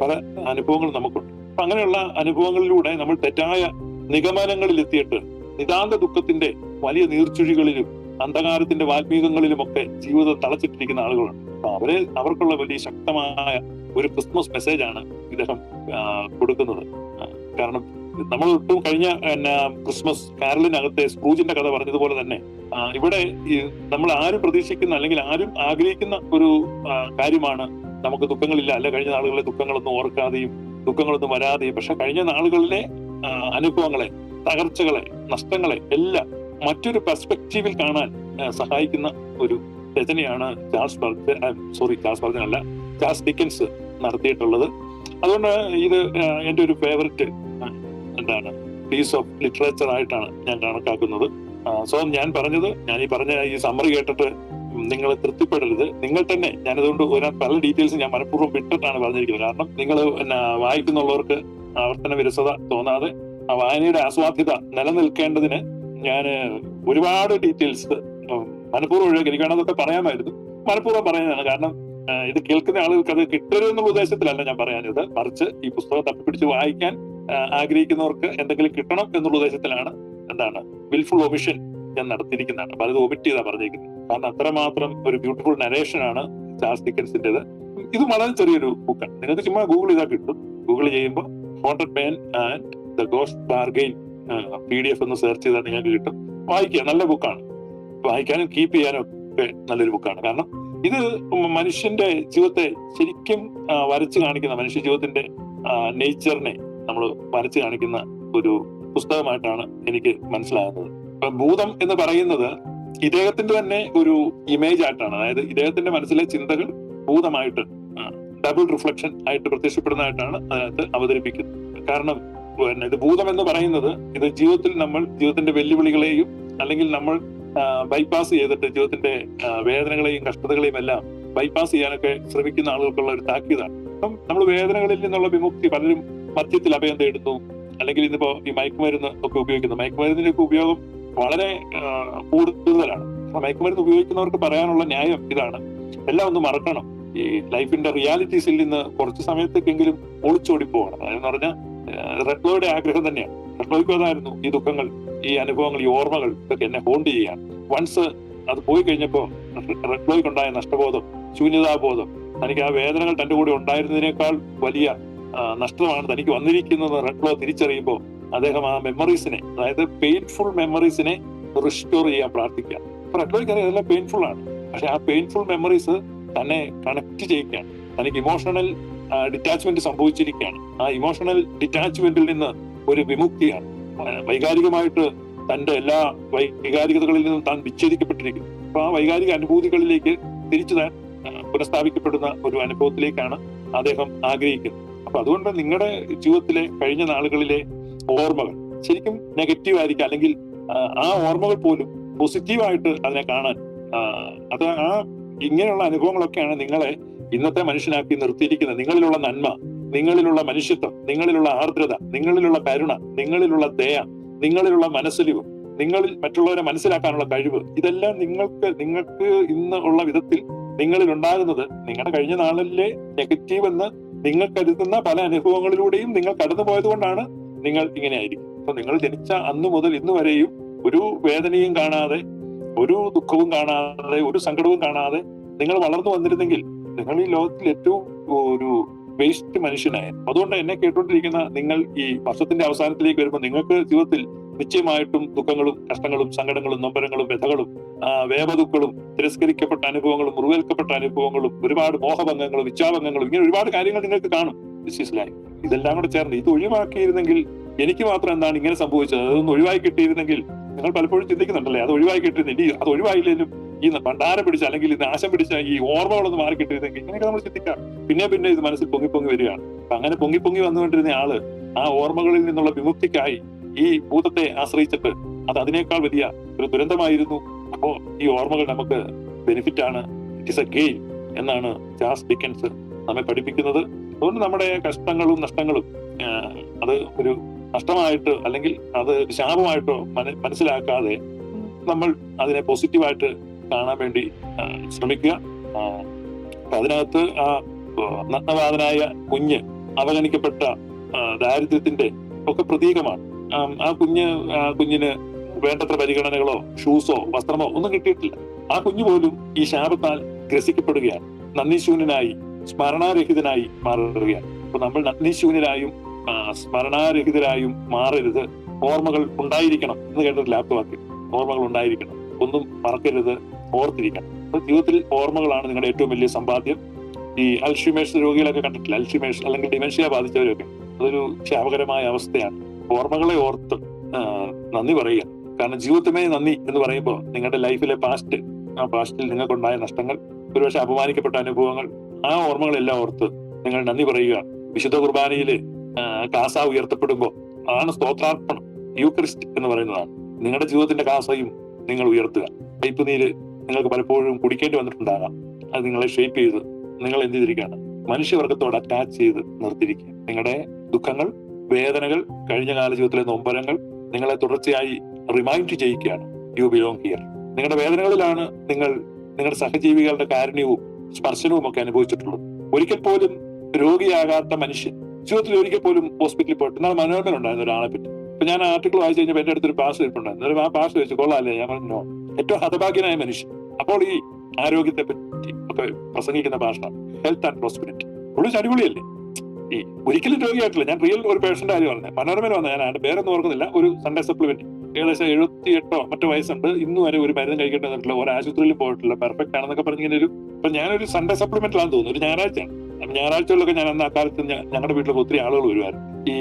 പല അനുഭവങ്ങളും നമുക്കുണ്ട്. അപ്പൊ അങ്ങനെയുള്ള അനുഭവങ്ങളിലൂടെ നമ്മൾ തെറ്റായ നിഗമനങ്ങളിൽ എത്തിയിട്ട് നിതാന്ത ദുഃഖത്തിന്റെ വലിയ നീർച്ചുഴികളിലും അന്ധകാരത്തിന്റെ വാൽമീകങ്ങളിലുമൊക്കെ ജീവിതം തളച്ചിട്ടിരിക്കുന്ന ആളുകളുണ്ട്. അപ്പൊ അവർക്കുള്ള വലിയ ശക്തമായ ഒരു ക്രിസ്മസ് മെസ്സേജാണ് ഇദ്ദേഹം കൊടുക്കുന്നത്. കാരണം നമ്മൾ ഒട്ടും കഴിഞ്ഞ ക്രിസ്മസ് കാരലിനകത്തെ സ്ക്രൂജിന്റെ കഥ പറഞ്ഞതുപോലെ തന്നെ ഇവിടെ നമ്മൾ ആരും പ്രതീക്ഷിക്കുന്ന അല്ലെങ്കിൽ ആരും ആഗ്രഹിക്കുന്ന ഒരു കാര്യമാണ് നമുക്ക് ദുഃഖങ്ങളില്ല, അല്ല കഴിഞ്ഞ നാളുകളിലെ ദുഃഖങ്ങളൊന്നും ഓർക്കാതെയും ദുഃഖങ്ങളൊന്നും വരാതെയും. പക്ഷെ കഴിഞ്ഞ നാളുകളിലെ അനുഭവങ്ങളെ, തകർച്ചകളെ, നഷ്ടങ്ങളെ എല്ലാം മറ്റൊരു പെർസ്പെക്റ്റീവിൽ കാണാൻ സഹായിക്കുന്ന ഒരു രചനയാണ് ചാൾസ് ഡിക്കൻസ് നടത്തിയിട്ടുള്ളത്. അതുകൊണ്ട് ഇത് എന്റെ ഒരു ഫേവററ്റ് പീസ് ഓഫ് ലിറ്ററേച്ചർ ആയിട്ടാണ് ഞാൻ കണക്കാക്കുന്നത്. ഞാൻ പറഞ്ഞ ഈ സമ്മറി കേട്ടിട്ട് നിങ്ങൾ തൃപ്തിപ്പെടരുത്. നിങ്ങൾ തന്നെ, ഞാനതുകൊണ്ട് പല ഡീറ്റെയിൽസ് ഞാൻ മനഃപൂർവ്വം വിട്ടിട്ടാണ് പറഞ്ഞിരിക്കുന്നത്. കാരണം നിങ്ങൾ വായിക്കുന്നുള്ളവർക്ക് ആവർത്തന വിരസത തോന്നാതെ ആ വായനയുടെ ആസ്വാദ്യത നിലനിൽക്കേണ്ടതിന് ഞാൻ ഒരുപാട് ഡീറ്റെയിൽസ് മനഃപൂർവ്വം ഒഴിവാക്കി. എനിക്ക് വേണമെന്നൊക്കെ പറയാമായിരുന്നു, മനഃപൂർവ്വം പറയുന്നതാണ്. കാരണം ഇത് കേൾക്കുന്ന ആളുകൾക്ക് അത് കിട്ടരുതെന്നുള്ള ഉദ്ദേശത്തിലല്ല ഞാൻ പറയാനത്, മറിച്ച് ഈ പുസ്തകം തപ്പിപ്പിടിച്ച് വായിക്കാൻ ആഗ്രഹിക്കുന്നവർക്ക് എന്തെങ്കിലും കിട്ടണം എന്നുള്ള ഉദ്ദേശത്തിലാണ് വിൽഫുൾ ഒമിഷൻ ഞാൻ നടത്തിയിരിക്കുന്നതാണ്. പലത് ഒമിറ്റ് ചെയ്താ പറഞ്ഞിരിക്കുന്നത്. കാരണം അത്രമാത്രം ഒരു ബ്യൂട്ടിഫുൾ നരേഷനാണ് ചാൾസ് ഡിക്കൻസിന്റേത്. ഇത് വളരെ ചെറിയൊരു ബുക്കാണ്. നിങ്ങൾക്ക് ചുമ്മാ ഗൂഗിൾ ചെയ്താൽ കിട്ടും. ഗൂഗിൾ ചെയ്യുമ്പോൾ haunted man and the ghost bargain PDF എന്ന് സെർച്ച് ചെയ്താൽ നിങ്ങൾക്ക് കിട്ടും. വായിക്കുക, നല്ല ബുക്കാണ്. വായിക്കാനും കീപ്പ് ചെയ്യാനും ഒക്കെ നല്ലൊരു ബുക്കാണ്. കാരണം ഇത് മനുഷ്യന്റെ ജീവിതത്തെ ശരിക്കും വരച്ചു കാണിക്കുന്ന, മനുഷ്യ ജീവിതത്തിന്റെ നേച്ചറിനെ നമ്മൾ വരച്ചു കാണിക്കുന്ന ഒരു പുസ്തകമായിട്ടാണ് എനിക്ക് മനസ്സിലാകുന്നത്. ഇപ്പൊ ഭൂതം എന്ന് പറയുന്നത് ഇദ്ദേഹത്തിന്റെ തന്നെ ഒരു ഇമേജ് ആയിട്ടാണ്. അതായത് ഇദ്ദേഹത്തിന്റെ മനസ്സിലെ ചിന്തകൾ ഭൂതമായിട്ട് ഡബിൾ റിഫ്ലക്ഷൻ ആയിട്ട് പ്രത്യക്ഷപ്പെടുന്നതായിട്ടാണ് അതിനകത്ത് അവതരിപ്പിക്കുന്നത്. കാരണം ഇത് ഭൂതം എന്ന് പറയുന്നത് ഇത് ജീവിതത്തിന്റെ വെല്ലുവിളികളെയും അല്ലെങ്കിൽ നമ്മൾ ബൈപ്പാസ് ചെയ്തിട്ട് ജീവിതത്തിന്റെ വേദനകളെയും കഷ്ടതകളെയും എല്ലാം ബൈപ്പാസ് ചെയ്യാനൊക്കെ ശ്രമിക്കുന്ന ആളുകൾക്കുള്ള ഒരു താക്കീതാണ്. അപ്പം നമ്മൾ വേദനകളിൽ നിന്നുള്ള വിമുക്തി, പലരും മദ്യത്തിൽ അഭയം തേടുന്നു, അല്ലെങ്കിൽ ഇന്നിപ്പോ ഈ മയക്കുമരുന്ന് ഒക്കെ ഉപയോഗിക്കുന്നു. മയക്കുമരുന്നിന്റെ ഒക്കെ ഉപയോഗം വളരെ കൂടുതലാണ്. മയക്കുമരുന്ന് ഉപയോഗിക്കുന്നവർക്ക് പറയാനുള്ള ന്യായം ഇതാണ്: എല്ലാം ഒന്ന് മറക്കണം, ഈ ലൈഫിന്റെ റിയാലിറ്റീസിൽ നിന്ന് കുറച്ച് സമയത്തേക്കെങ്കിലും ഒളിച്ചോടി പോകണം. അതെന്ന് പറഞ്ഞാൽ റെഡ്ലോയുടെ ആഗ്രഹം തന്നെയാണ്. റെഡ്ലോയ്ക്കും അതായിരുന്നു, ഈ ദുഃഖങ്ങൾ, ഈ അനുഭവങ്ങൾ, ഈ ഓർമ്മകൾ ഇതൊക്കെ എന്നെ ഹോണ്ട് ചെയ്യാൻ. വൺസ് അത് പോയി കഴിഞ്ഞപ്പോ റെഡ്ലോയ്ക്കുണ്ടായ നഷ്ടബോധം, ശൂന്യതാബോധം, തനിക്ക് ആ വേദനകൾ തന്റെ കൂടെ ഉണ്ടായിരുന്നതിനേക്കാൾ വലിയ നഷ്ടമാണ് തനിക്ക് വന്നിരിക്കുന്നത് റെഡ്ലോ തിരിച്ചറിയുമ്പോൾ അദ്ദേഹം ആ മെമ്മറീസിനെ, അതായത് പെയിൻഫുൾ മെമ്മറീസിനെ റിസ്റ്റോർ ചെയ്യാൻ പ്രാർത്ഥിക്കുക. അപ്പൊ റെഡ്ലോയ്ക്ക് അറിയാം ഇതെല്ലാം പെയിൻഫുൾ ആണ്. പക്ഷെ ആ പെയിൻഫുൾ മെമ്മറീസ് തന്നെ കണക്ട് ചെയ്യിക്കുകയാണ്. തനിക്ക് ഇമോഷണൽ ഡിറ്റാച്ച്മെന്റ് സംഭവിച്ചിരിക്കുകയാണ്. ആ ഇമോഷണൽ ഡിറ്റാച്ച്മെന്റിൽ നിന്ന് ഒരു വിമുക്തിയാണ്. വൈകാരികമായിട്ട് തന്റെ എല്ലാ വൈകാരികതകളിൽ നിന്നും താൻ വിച്ഛേദിക്കപ്പെട്ടിരിക്കുന്നു. അപ്പൊ ആ വൈകാരിക അനുഭൂതികളിലേക്ക് തിരിച്ചു താൻ പുനഃസ്ഥാപിക്കപ്പെടുന്ന ഒരു അനുഭവത്തിലേക്കാണ് അദ്ദേഹം ആഗ്രഹിക്കുന്നത്. അപ്പൊ അതുകൊണ്ട് നിങ്ങളുടെ ജീവിതത്തിലെ കഴിഞ്ഞ നാളുകളിലെ ഓർമ്മകൾ ശരിക്കും നെഗറ്റീവ് ആയിരിക്കും, അല്ലെങ്കിൽ ആ ഓർമ്മകൾ പോലും പോസിറ്റീവായിട്ട് അതിനെ കാണാൻ, അത് ഇങ്ങനെയുള്ള അനുഭവങ്ങളൊക്കെയാണ് നിങ്ങളെ ഇന്നത്തെ മനുഷ്യനാക്കി നിർത്തിയിരിക്കുന്നത്. നിങ്ങളിലുള്ള നന്മ, നിങ്ങളിലുള്ള മനുഷ്യത്വം, നിങ്ങളിലുള്ള ആർദ്രത, നിങ്ങളിലുള്ള കരുണ, നിങ്ങളിലുള്ള ദയ, നിങ്ങളിലുള്ള മനസ്സലിവ്, നിങ്ങളിൽ മറ്റുള്ളവരെ മനസ്സിലാക്കാനുള്ള കഴിവ്, ഇതെല്ലാം നിങ്ങൾക്ക് ഇന്ന് ഉള്ള വിധത്തിൽ നിങ്ങളിൽ ഉണ്ടാകുന്നത് നിങ്ങളുടെ കഴിഞ്ഞ നാളിലെ നെഗറ്റീവ് എന്ന് നിങ്ങൾ കരുതുന്ന പല അനുഭവങ്ങളിലൂടെയും നിങ്ങൾ കടന്നു പോയത് കൊണ്ടാണ് നിങ്ങൾ ഇങ്ങനെ ആയിരിക്കും. അപ്പൊ നിങ്ങൾ ജനിച്ച അന്നു മുതൽ ഇന്ന് വരെയും ഒരു വേദനയും കാണാതെ, ഒരു ദുഃഖവും കാണാതെ, ഒരു സങ്കടവും കാണാതെ നിങ്ങൾ വളർന്നു വന്നിരുന്നെങ്കിൽ നിങ്ങൾ ഈ ലോകത്തിൽ ഏറ്റവും ഒരു വേസ്റ്റ് മനുഷ്യനായി. അതുകൊണ്ട് എന്നെ കേട്ടുകൊണ്ടിരിക്കുന്ന നിങ്ങൾ ഈ വർഷത്തിന്റെ അവസാനത്തിലേക്ക് വരുമ്പോൾ നിങ്ങൾക്ക് ജീവിതത്തിൽ നിശ്ചയമായിട്ടും ദുഃഖങ്ങളും കഷ്ടങ്ങളും സങ്കടങ്ങളും നൊമ്പരങ്ങളും വ്യഥകളും വേവദുക്കളും തിരസ്കരിക്കപ്പെട്ട അനുഭവങ്ങളും മുറിവേൽക്കപ്പെട്ട അനുഭവങ്ങളും ഒരുപാട് മോഹഭംഗങ്ങളും ഇച്ഛാഭംഗങ്ങളും ഇങ്ങനെ ഒരുപാട് കാര്യങ്ങൾ നിങ്ങൾക്ക് കാണും. ലൈഫ് ഇതെല്ലാം കൂടെ ചേർന്ന് ഇത് ഒഴിവാക്കിയിരുന്നെങ്കിൽ എനിക്ക് മാത്രം എന്താണ് ഇങ്ങനെ സംഭവിച്ചത്, അതൊന്ന് ഒഴിവാക്കി കിട്ടിയിരുന്നെങ്കിൽ നിങ്ങൾ പലപ്പോഴും ചിന്തിക്കുന്നുണ്ടല്ലേ, അത് ഒഴിവാക്കി കിട്ടിയിരുന്നില്ല, അത് ഒഴിവായില്ലെങ്കിലും ഈ പണ്ടാരം പിടിച്ച അല്ലെങ്കിൽ ഈ നാശം പിടിച്ച ഈ ഓർമ്മകളൊന്ന് മാറിക്കിട്ടിരുന്നെങ്കിൽ ഇങ്ങനെയൊക്കെ നമ്മൾ ചിന്തിക്കാം. പിന്നെ ഇത് മനസ്സിൽ പൊങ്ങി വരികയാണ്. അപ്പൊ അങ്ങനെ പൊങ്ങി വന്നുകൊണ്ടിരുന്ന ആള് ആ ഓർമ്മകളിൽ നിന്നുള്ള വിമുക്തിക്കായി ഈ ഭൂതത്തെ ആശ്രയിച്ചിട്ട് അത് അതിനേക്കാൾ വലിയ ഒരു ദുരന്തമായിരുന്നു. അപ്പോ ഈ ഓർമ്മകൾ നമുക്ക് ബെനിഫിറ്റ് ആണ്, ഇറ്റ് ഇസ് എ ഗെയിൻ എന്നാണ് ചാൾസ് ഡിക്കൻസ് നമ്മെ പഠിപ്പിക്കുന്നത്. അതുകൊണ്ട് നമ്മുടെ കഷ്ടങ്ങളും നഷ്ടങ്ങളും അത് ഒരു നഷ്ടമായിട്ട് അല്ലെങ്കിൽ അത് ശാപമായിട്ടോ മനസ്സിലാക്കാതെ നമ്മൾ അതിനെ പോസിറ്റീവായിട്ട് കാണാൻ വേണ്ടി ശ്രമിക്കുക. അപ്പൊ അതിനകത്ത് ആ നഗ്നവാദനായ കുഞ്ഞ് അവഗണിക്കപ്പെട്ട ദാരിദ്ര്യത്തിന്റെ ഒക്കെ പ്രതീകമാണ്. ആ കുഞ്ഞിന് വേണ്ടത്ര പരിഗണനകളോ ഷൂസോ വസ്ത്രമോ ഒന്നും കിട്ടിയിട്ടില്ല. ആ കുഞ്ഞു പോലും ഈ ശാപത്താൽ ഗ്രസിക്കപ്പെടുകയാണ്. നന്ദിശൂന്യനായി സ്മരണാരഹിതനായി മാറുകയാണ്. അപ്പൊ നമ്മൾ നന്ദിശൂന്യരായും സ്മരണാരഹിതരായും മാറരുത്. ഓർമ്മകൾ ഉണ്ടായിരിക്കണം എന്ന് കേട്ടൊരു ലാപ്ടോപ്പ്, ഓർമ്മകൾ ഉണ്ടായിരിക്കണം, ഒന്നും മറക്കരുത്, ഓർത്തിരിക്കണം. അപ്പൊ ജീവിതത്തിൽ ഓർമ്മകളാണ് നിങ്ങളുടെ ഏറ്റവും വലിയ സമ്പാദ്യം. ഈ അൽഷിമേഴ്സ് രോഗികളൊക്കെ കണ്ടിട്ടില്ല, അൽഷിമേഴ്സ് അല്ലെങ്കിൽ ഡിമെൻഷ്യ ബാധിച്ചവരൊക്കെ, അതൊരു ശാപകരമായ അവസ്ഥയാണ്. ഓർമ്മകളെ ഓർത്ത് നന്ദി പറയുക. കാരണം ജീവിതത്തിനെ നന്ദി എന്ന് പറയുമ്പോൾ നിങ്ങളുടെ ലൈഫിലെ ആ പാസ്റ്റിൽ നിങ്ങൾക്കുണ്ടായ നഷ്ടങ്ങൾ, ഒരുപക്ഷെ അപമാനിക്കപ്പെട്ട അനുഭവങ്ങൾ, ആ ഓർമ്മകളെല്ലാം ഓർത്ത് നിങ്ങൾ നന്ദി പറയുക. വിശുദ്ധ കുർബാനയില് കാസ ഉയർത്തപ്പെടുമ്പോൾ അതാണ് സ്തോത്രാർപ്പണം, യൂക്രിസ്റ്റ് എന്ന് പറയുന്നതാണ്. നിങ്ങളുടെ ജീവിതത്തിന്റെ കാസയും നിങ്ങൾ ഉയർത്തുക. കയ്പ് നീര് നിങ്ങൾക്ക് പലപ്പോഴും കുടിക്കേണ്ടി വന്നിട്ടുണ്ടാകാം. അത് നിങ്ങളെ ഷേപ്പ് ചെയ്ത് നിങ്ങൾ എന്ത് ചെയ്തിരിക്കുകയാണ്, മനുഷ്യവർഗത്തോട് അറ്റാച്ച് ചെയ്ത് നിർത്തിയിരിക്കുക. നിങ്ങളുടെ ദുഃഖങ്ങൾ, വേദനകൾ, കഴിഞ്ഞ കാല ജീവിതത്തിലെ നൊമ്പരങ്ങൾ നിങ്ങളെ തുടർച്ചയായി റിമൈൻഡ് ചെയ്യിക്കുകയാണ്. You belong here. നിങ്ങളുടെ വേദനകളിലാണ് നിങ്ങൾ നിങ്ങളുടെ സഹജീവികളുടെ കാരുണ്യവും സ്പർശനവും ഒക്കെ അനുഭവിച്ചിട്ടുള്ളത്. ഒരിക്കൽ പോലും രോഗിയാകാത്ത മനുഷ്യൻ ജീവിതത്തിൽ ഒരിക്കൽ പോലും ഹോസ്പിറ്റലിൽ പോയിട്ട്, എന്നാൽ മനോരമ ഉണ്ടായിരുന്ന ഒരാളെ പറ്റി. ഇപ്പൊ ഞാൻ ആർട്ടിക്കിൾ വായിച്ചു കഴിഞ്ഞപ്പോൾ എന്റെ അടുത്തൊരു പാസ് ഇരിപ്പുണ്ടായിരുന്നു. ആ പാസ് വെച്ച് കൊള്ളാല്ലേ, ഞാൻ പറഞ്ഞു ഏറ്റവും ഹതഭാഗ്യനായ മനുഷ്യൻ. അപ്പോൾ ഈ ആരോഗ്യത്തെ പറ്റി ഒക്കെ പ്രസംഗിക്കുന്ന ഭാഷ ഹെൽത്ത് ആൻഡ് പ്രോസ്പെരിറ്റി പുള്ളി അടിപൊളിയല്ലേ. ഈ ഒരിക്കലും രോഗിയായിട്ടില്ല. ഞാൻ റിയൽ ഒരു പേഷ്യന്റ് കാര്യം പറഞ്ഞത്. മനോരമയിൽ വന്ന, ഞാൻ ആരുടെ പേരൊന്നും ഓർക്കുന്നില്ല, ഒരു സൺഡേ സപ്ലിമെന്റ്, ഏകദേശം 78 മറ്റോ വയസ്സുണ്ട്, ഇന്നും വരെ ഒരു മരുന്ന് കഴിക്കേണ്ടി വന്നിട്ടില്ല, ഒരു ആശുപത്രിയിൽ പോയിട്ടില്ല, പെർഫെക്റ്റ് ആണെന്നൊക്കെ പറഞ്ഞിങ്ങനെ ഇപ്പൊ ഞാനൊരു സൺഡേ സപ്ലിമെന്റിലാന്ന് തോന്നുന്നു, ഒരു ഞായറാഴ്ചയാണ്. ഞായറാഴ്ചകളിലൊക്കെ ഞാൻ അന്ന് അക്കാലത്ത് ഞങ്ങളുടെ വീട്ടിലൊക്കെ ഒത്തിരി ആളുകൾ വരുമായിരുന്നു. ഈ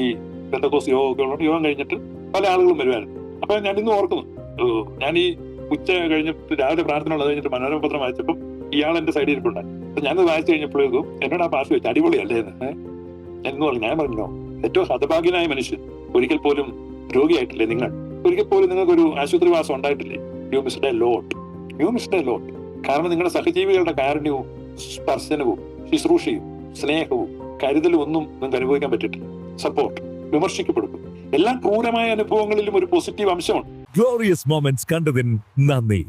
പെന്തക്കോസ് യോഗ ഒക്കെ ഉള്ളത്, യോഗം കഴിഞ്ഞിട്ട് പല ആളുകളും വരുമായിരുന്നു. അപ്പൊ ഞാൻ ഇന്ന് ഓർക്കുന്നു, ഞാൻ ഈ ഉച്ച കഴിഞ്ഞിട്ട് രാവിലെ പ്രാർത്ഥന ഉള്ളത് കഴിഞ്ഞിട്ട് മനോരമ പത്രം വായിച്ചപ്പോൾ ഇയാൾ എന്റെ സൈഡിൽ ഇരിപ്പുണ്ടായി. അപ്പൊ ഞാനത് വായിച്ചു കഴിഞ്ഞപ്പോഴേക്കും എന്നോട് ആ പാസ് വെച്ച് അടിപൊളിയല്ലേ എന്ന് എന്ന് പറഞ്ഞു. ഞാൻ പറഞ്ഞോ, ഏറ്റവും ഹതഭാഗ്യനായ മനുഷ്യൻ. ഒരിക്കൽ പോലും രോഗിയായിട്ടില്ലേ നിങ്ങൾ? ഒരിക്കൽ പോലും നിങ്ങൾക്ക് ഒരു ആശുപത്രിവാസം ഉണ്ടായിട്ടില്ലേ? You missed a lot. കാരണം നിങ്ങളുടെ സഹജീവികളുടെ കാരുണ്യവും സ്പർശനവും ശുശ്രൂഷയും സ്നേഹവും കരുതലും ഒന്നും നിങ്ങൾക്ക് അനുഭവിക്കാൻ പറ്റിയിട്ടില്ല. സപ്പോർട്ട്, വിമർശിക്കപ്പെടുന്നു. എല്ലാ ക്രൂരമായ അനുഭവങ്ങളിലും ഒരു പോസിറ്റീവ് അംശമുണ്ട്. ഗ്ലോറിയസ് മൊമെന്റ്സ് കണ്ടതിന് നന്ദി.